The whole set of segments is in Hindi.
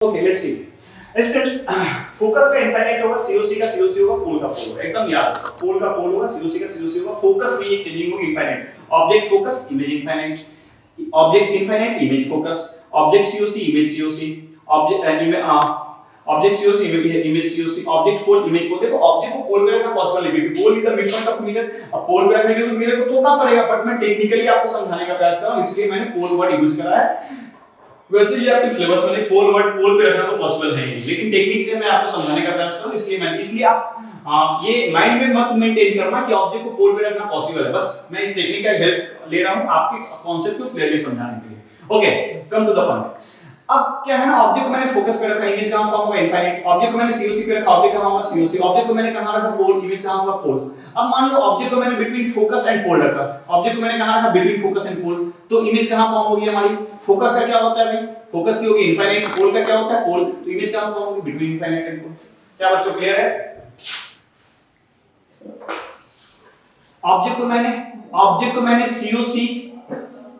Okay let's see students, focus का इनफाइनाइट होगा, सीओसी का सीओसी होगा, पोल का पोल होगा। एकदम याद, पोल का पोल होगा, सीओसी का सीओसी होगा। फोकस में एक चेंजिंग होगी infinite. Object focus, image infinite. Object infinite, image focus. Object COC, image COC. Object COC, image COC. Object pole, image pole. देखो ऑब्जेक्ट को पोल पे रखना पॉसिबल है क्योंकि pole is the midpoint of mirror. अब पोल पे रखने के लिए मिरर को तोड़ना पड़ेगा, बट मैं टेक्निकली आपको समझाने का प्रयास कर रहा हूं, इसलिए मैंने पोल वर्ड यूज करा है। वैसे ये आपके सिलेबस में पोल वर्ड पोल पे रखना तो पॉसिबल है ही, लेकिन टेक्निक से मैं आपको समझाने का प्रयास करूं, इसलिए आप ये माइंड में मत मेंटेन करना कि ऑब्जेक्ट को पोल पे रखना पॉसिबल है। बस मैं इस टेक्निक का हेल्प ले रहा हूं आपके कांसेप्ट को क्लियरली समझाने के लिए। Okay, come to the point. अब क्या है ना, ऑब्जेक्ट को मैंने फोकस पे रखा, इमेज कहां फॉर्म होगा इनफाइनाइट। ऑब्जेक्ट को मैंने सीओसी पे रखा, ऑब्जेक्ट कहां होगा सीओसी। ऑब्जेक्ट को मैंने कहां रखा पोल, इमेज कहां होगा पोल। अब मान लो ऑब्जेक्ट को मैंने बिटवीन फोकस एंड पोल रखा, ऑब्जेक्ट को मैंने कहां रखा बिटवीन फोकस एंड पोल, तो इमेज कहां फॉर्म होगी हमारी। फोकस का क्या होता है भाई, फोकस की होगी इनफाइनाइट। पोल का क्या होता है पोल, तो इमेज कहां फॉर्म होगी बिटवीन इनफाइनाइट एंड पोल। क्या बच्चों क्लियर है। ऑब्जेक्ट को मैंने सीओसी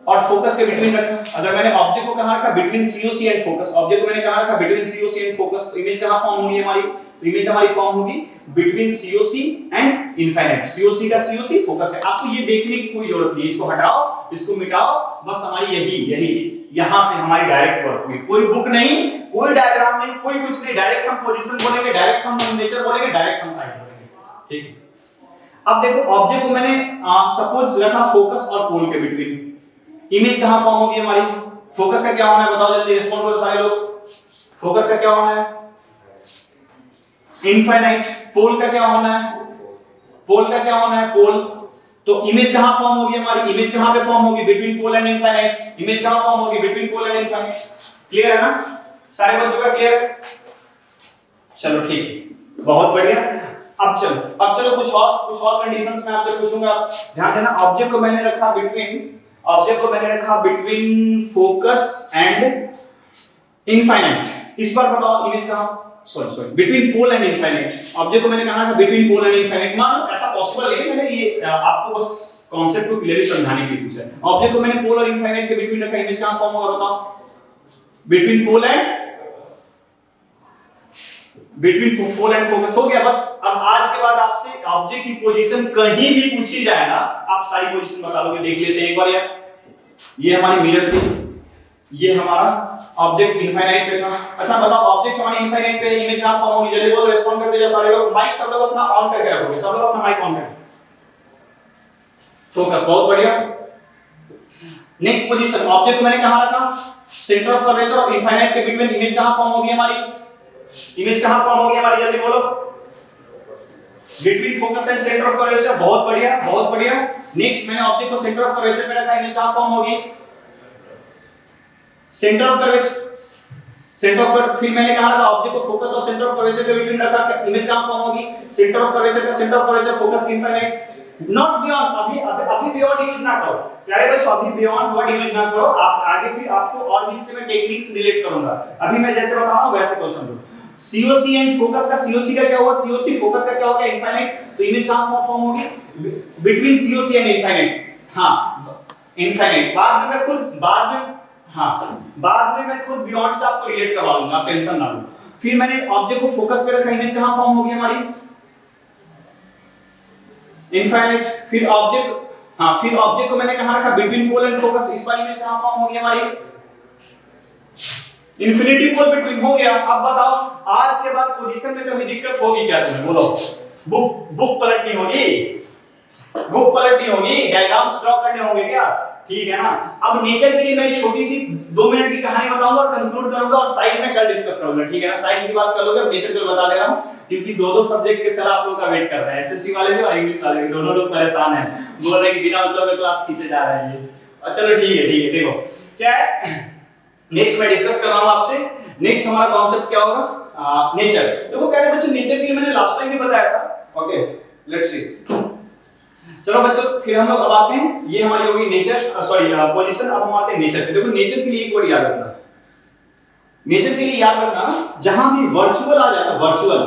और फोकस के बिटवीन रखा। अगर मैंने ऑब्जेक्ट को कहां रखा between COC and focus, object को मैंने कहां रखा बिटवीन सीओसी एंड फोकस, तो इमेज कहां फॉर्म होगी हमारी, इमेज हमारी फॉर्म होगी between COC and infinite. COC का सीओसी, फोकस का। आपको ये देखने की कोई जरूरत नहीं, इसको हटाओ, इसको मिटाओ, बस हमारी यही यहां पे हमारी डायरेक्ट वर्क हुई। कोई बुक नहीं, कोई डायग्राम नहीं, कोई कुछ नहीं, डायरेक्ट हम पोजीशन बोलेंगे, डायरेक्ट हम नेचर बोलेंगे, डायरेक्ट हम साइड बोलेंगे। ठीक। अब देखो ऑब्जेक्ट को मैंने सपोज रखा फोकस और पोल के बिटवीन, इमेज कहां फॉर्म होगी हमारी। फोकस का क्या होना है बताओ, जल्दी रिस्पॉन्ड करो सारे लोग। फोकस का क्या होना है इनफाइनाइट। पोल का क्या होना है, पोल का क्या होना है पोल। तो इमेज कहां फॉर्म होगी हमारी, इमेज कहां पे फॉर्म होगी between pole and infinite. Image कहां फॉर्म होगी between pole and infinite. Clear है ना सारे बच्चों का, क्लियर है। चलो ठीक, बहुत बढ़िया। अब चलो कुछ और कंडीशंस में आपसे पूछूंगा, ध्यान देना। ऑब्जेक्ट को मैंने रखा बिटवीन फोकस एंड इनफाइनाइट। इस बार बताओ इमेज कहां, sorry between pole and infinite. Object को मैंने कहा था बिटवीन पोल एंड इनफाइनाइट। मान लो ऐसा पॉसिबल है, मैंने ये आपको बस कांसेप्ट को क्लियरली समझाने के लिए पूछा है। ऑब्जेक्ट को मैंने पोल और इनफाइनाइट के बिटवीन रखा, इमेज कहां फॉर्म होगा बताओ, बिटवीन पोल एंड फोकस। हो गया बस। अब आज के बाद आपसे ऑब्जेक्ट की पोजीशन कहीं भी पूछी जाए ना, आप सारी पोजीशन बता लोगे। देख लेते हैं एक बार यार, ये हमारी मिरर थी, ये हमारा ऑब्जेक्ट इनफाइनाइट पे था। अच्छा बताओ ऑब्जेक्ट हमारी इनफाइनाइट पे, इमेज कहां फॉर्म होगी, जल्दी बोलो, रिस्पॉन्ड करते जाओ सारे लोग। माइक सब लोग अपना ऑन करके रखोगे, सब लोग अपना माइक ऑन करके। फोकस, बहुत बढ़िया। नेक्स्ट पोजीशन, ऑब्जेक्ट को मैंने कहां रखा सेंटर ऑफ कर्वेचर और इनफाइनाइट के बिटवीन, इमेज कहां फॉर्म होगी हमारी, इमेज कहां फॉर्म होगी हमारी, जल्दी बोलो, between focus and centre of curvature. बहुत बढ़िया, बहुत बढ़िया। नेक्स्ट मैंने ऑब्जेक्ट को सेंटर ऑफ कर्वेचर पे रखा, इमेज कहां फॉर्म होगी सेंटर ऑफ कर्वेचर। फिर मैंने कहा था ऑब्जेक्ट को फोकस और सेंटर ऑफ कर्वेचर के बिटवीन रखा, इमेज कहां फॉर्म होगी centre of curvature focus infinite. Not beyond, अभी बियॉन्ड यूज ना करो प्यारे बच्चों, अभी बियॉन्ड वर्ड यूज ना करो। आप आगे फिर आपको और भी इससे मैं टेक्निक्स रिलेट करूंगा, अभी मैं जैसे बता रहा हूं वैसे क्वेश्चन दो। सीओसी एंड फोकस का, सीओसी का क्या होगा सीओसी, फोकस का क्या होगा इनफाइनाइट। तो इमेज कहां फॉर्म होगी बिटवीन सीओसी एंड इनफाइनाइट। हां इनफाइनाइट। बाद में मैं खुद बियॉन्ड से आपको रिलेट करवा दूंगा, आप टेंशन ना लो। फिर मैंने ऑब्जेक्ट को फोकस पे रखा, इमेज कहां फॉर्म होगी हमारी इनफाइनाइट। फिर ऑब्जेक्ट को मैंने कहां रखा बिटवीन पोल एंड फोकस, इस बार इमेज कहां फॉर्म होगी हमारी इंफिनिटी पोल बिटवीन। हो गया। अब बताओ आज के बाद पोजीशन में कभी दिक्कत होगी क्या तुम्हें, बोलो। बुक पलटनी होगी, डायग्राम्स ड्रॉ करने होंगे क्या, ठीक है ना। अब नेचर के लिए मैं छोटी सी 2 मिनट की कहानी बताऊंगा और कंक्लूड करूंगा, और साइज में कल डिस्कस करूंगा, ठीक है ना। साइज की बात कर लोगे, नेचर को बता दे रहा हूं क्योंकि दो सब्जेक्ट के सर आप लोगों का वेट कर रहे हैं, एसएसटी वाले भी और इंग्लिश वाले भी, दोनों लोग परेशान हैं, बोल रहे हैं कि बिना मतलब के क्लास खींचे जा रहा है ये। चलो ठीक है, देखो क्या है नेक्स्ट मैं डिस्कस कर रहा हूं आपसे। नेक्स्ट हमारा कॉन्सेप्ट क्या होगा, नेचर। देखो क्या है बच्चों, नेचर के लिए मैंने लास्ट टाइम भी बताया था। Okay let's see. चलो बच्चों फिर हम लोग अब आते हैं, ये हमारी होगी नेचर, सॉरी पोजीशन। अब हम आते हैं नेचर पे। देखो नेचर के लिए एक वर्ड याद रखना, नेचर के लिए याद रखना, जहां भी वर्चुअल आ जाए ना, वर्चुअल